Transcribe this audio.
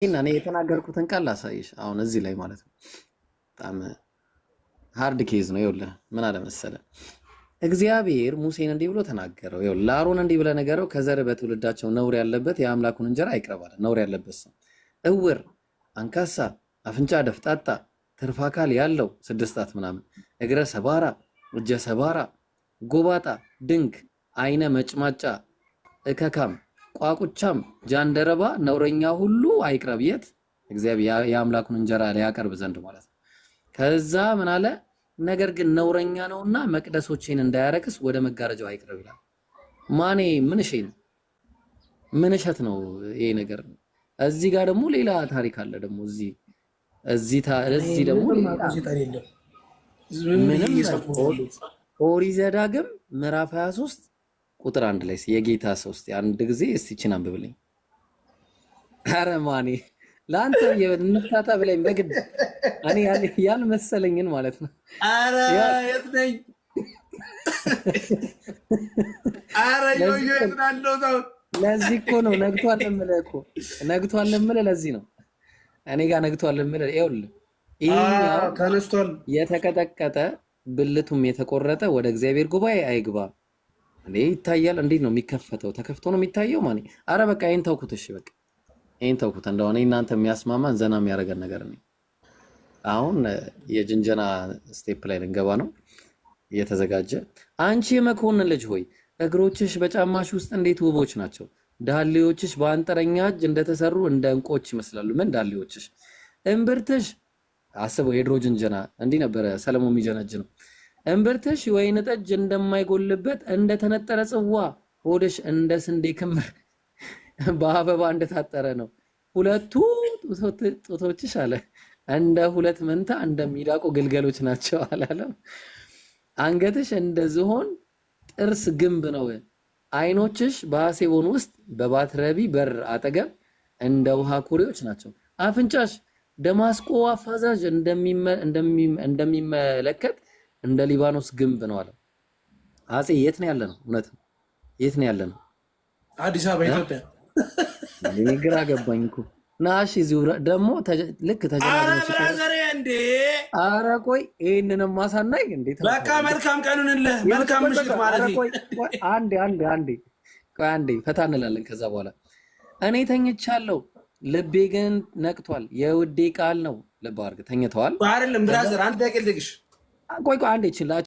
እኔ የተናገርኩትን ቃል ላሳይሽ አሁን እዚህ ላይ ማለት ነው። በጣም ሃርድ ኬዝ ነው። ይኸውልህ ምን አለ መሰለህ እግዚአብሔር ሙሴን እንዲህ ብሎ ተናገረው። ይኸውልህ ለአሮን እንዲህ ብለህ ንገረው ከዘር በትውልዳቸው ነውር ያለበት የአምላኩን እንጀራ አይቅረብ አለ። ነውር ያለበት ሰው እውር፣ አንካሳ፣ አፍንጫ ደፍጣጣ፣ ትርፍ አካል ያለው 6 ጣት ምናምን፣ እግረ ሰባራ፣ እጀ ሰባራ፣ ጎባጣ፣ ድንክ፣ አይነ መጭማጫ፣ እከካም፣ ቋቁቻም፣ ጃንደረባ፣ ነውረኛ ሁሉ አይቅረብ። የት እግዚአብሔር የአምላኩን እንጀራ ሊያቀርብ ዘንድ ማለት ነው። ከዛ ምን አለ? ነገር ግን ነውረኛ ነውና መቅደሶቼን እንዳያረክስ ወደ መጋረጃው አይቅረብ ይላል። ማኔ ምን እሺ ነው? ምን እሸት ነው ይሄ ነገር? እዚህ ጋር ደግሞ ሌላ ታሪክ አለ። ደግሞ እዚህ ደግሞ ምንም ኦሪት ዘዳግም ምዕራፍ 23 ቁጥር 1 ላይ የጌታ ሰው እስቲ አንድ ጊዜ እስቲ ቺን አንብብልኝ። ኧረ ማኔ ላንተ የንፍታታ ብለኝ በግድ እኔ ያልመሰለኝን ማለት ነው። ኧረ የት ነኝ? ኧረ ዮዮ የትናለው ሰው ለዚህ እኮ ነው ነግቷል የምልህ እኮ ነግቷል የምልህ ለዚህ ነው እኔ ጋር ነግቷል የምልህ። ይኸውልህ ይሄኛው ተነስቷል የተቀጠቀጠ ብልቱም የተቆረጠ ወደ እግዚአብሔር ጉባኤ አይግባ። እንዴ ይታያል። እንዴት ነው የሚከፈተው? ተከፍቶ ነው የሚታየው ማኔ። አረ በቃ ይሄን ተውኩት። እሺ በቃ ይሄን ተውኩት። እንደው እኔ እናንተ የሚያስማማን ዘና የሚያደርገን ነገር ነው። አሁን የጅንጀና ስቴፕ ላይ ልንገባ ነው እየተዘጋጀ። አንቺ የመኮንን ልጅ ሆይ እግሮችሽ በጫማሽ ውስጥ እንዴት ውቦች ናቸው! ዳሌዎችሽ በአንጥረኛ እጅ እንደተሰሩ እንደ ዕንቆች ይመስላሉ። ምን ዳሌዎችሽ! እምብርትሽ አስበው፣ የድሮ ጅንጀና እንዲህ ነበረ ሰለሞን የሚጀነጅ ነው። እምብርትሽ ወይን ጠጅ እንደማይጎልበት እንደተነጠረ ጽዋ፣ ሆድሽ እንደ ስንዴ ክምር በአበባ እንደታጠረ ነው። ሁለቱ ጡቶችሽ አለ እንደ ሁለት መንታ እንደሚዳቁ ግልገሎች ናቸው አላለም። አንገትሽ እንደ ዝሆን ጥርስ ግንብ ነው። አይኖችሽ በሐሴቦን ውስጥ በባትረቢ በር አጠገብ እንደ ውሃ ኩሬዎች ናቸው። አፍንጫሽ ደማስቆ አፋዛዥ እንደሚመለከት እንደ ሊባኖስ ግንብ ነው አለ። አፄ የት ነው ያለ ነው? እውነት ነው። የት ነው ያለ ነው? አዲስ አበባ ኢትዮጵያ። እኔ ግራ ገባኝ እኮ ናሽ እዚሁ ደግሞ ልክ ተጀናጅነሽ ብራዘር እንዴ! ኧረ ቆይ ይሄንንም ማሳናይ እንዴ! በቃ መልካም ቀኑንልህ፣ መልካም ምሽት ማለት ነው። አንዴ ፈታ እንላለን። ከዛ በኋላ እኔ ተኝቻለሁ፣ ልቤ ግን ነቅቷል። የውዴ ቃል ነው። ልብ አድርግ ተኝተዋል አይደለም ብራዘር። አንድ ደቂቃ ልግሽ። ቆይ አንዴ